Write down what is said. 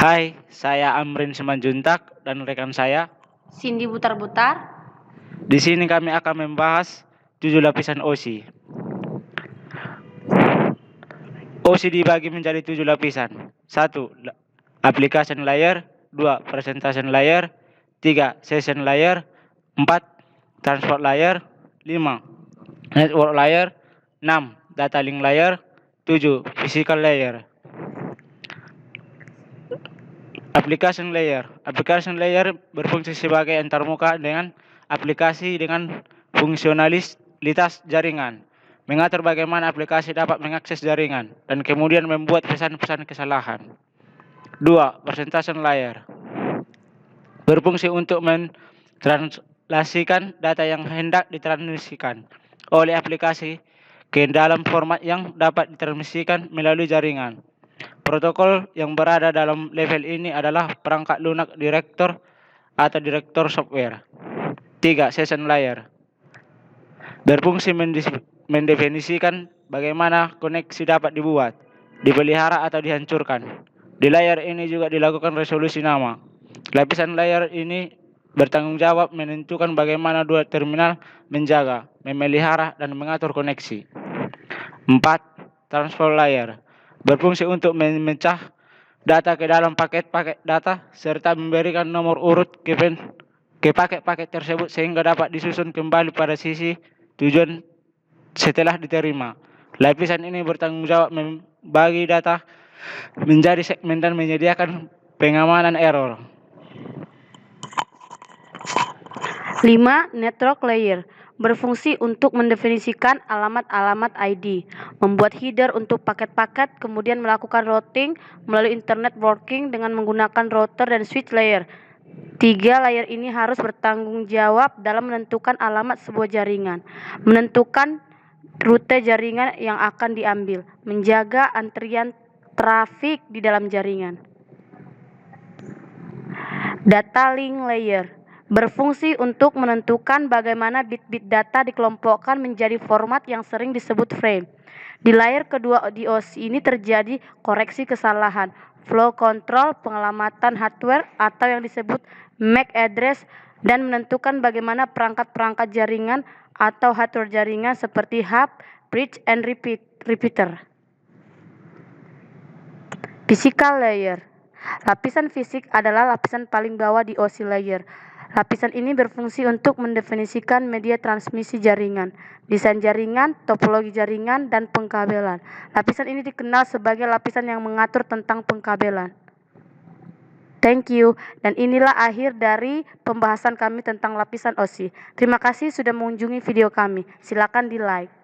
Hai, saya Amrin Simanjuntak dan rekan saya. Cindy Butar-Butar. Di sini kami akan membahas 7 lapisan OSI. OSI dibagi menjadi 7 lapisan. 1. Application layer. 2. Presentation layer. 3. Session layer. 4. Transport layer. 5. Network layer. 6. Data link layer. 7. Physical layer. Application layer. Application layer berfungsi sebagai antarmuka dengan aplikasi dengan fungsionalitas jaringan, mengatur bagaimana aplikasi dapat mengakses jaringan, dan kemudian membuat pesan-pesan kesalahan. 2. Presentation layer. Berfungsi untuk mentranslasikan data yang hendak ditransmisikan oleh aplikasi ke dalam format yang dapat ditransmisikan melalui jaringan. Protokol yang berada dalam level ini adalah perangkat lunak direktor atau direktur software. 3. Session layer. Berfungsi mendefinisikan bagaimana koneksi dapat dibuat, dipelihara atau dihancurkan. Di layer ini juga dilakukan resolusi nama. Lapisan layer ini bertanggung jawab menentukan bagaimana dua terminal menjaga, memelihara, dan mengatur koneksi. 4. Transfer layer. Berfungsi untuk memecah data ke dalam paket-paket data serta memberikan nomor urut ke paket-paket tersebut sehingga dapat disusun kembali pada sisi tujuan setelah diterima. Lapisan ini bertanggung jawab membagi data menjadi segmen dan menyediakan pengamanan error. 5. Network layer. Berfungsi untuk mendefinisikan alamat-alamat ID, membuat header untuk paket-paket, kemudian melakukan routing melalui internet working dengan menggunakan router dan switch layer. 3 layer ini harus bertanggung jawab dalam menentukan alamat sebuah jaringan, menentukan rute jaringan yang akan diambil, menjaga antrian trafik di dalam jaringan. Data link layer. Berfungsi untuk menentukan bagaimana bit-bit data dikelompokkan menjadi format yang sering disebut frame. Di layer kedua di OSI ini terjadi koreksi kesalahan, flow control, penyelamatan hardware atau yang disebut MAC address, dan menentukan bagaimana perangkat-perangkat jaringan atau hardware jaringan seperti hub, bridge, and repeater. Physical layer. Lapisan fisik adalah lapisan paling bawah di OSI layer. Lapisan ini berfungsi untuk mendefinisikan media transmisi jaringan, desain jaringan, topologi jaringan, dan pengkabelan. Lapisan ini dikenal sebagai lapisan yang mengatur tentang pengkabelan. Thank you. Dan inilah akhir dari pembahasan kami tentang lapisan OSI. Terima kasih sudah mengunjungi video kami. Silakan di like.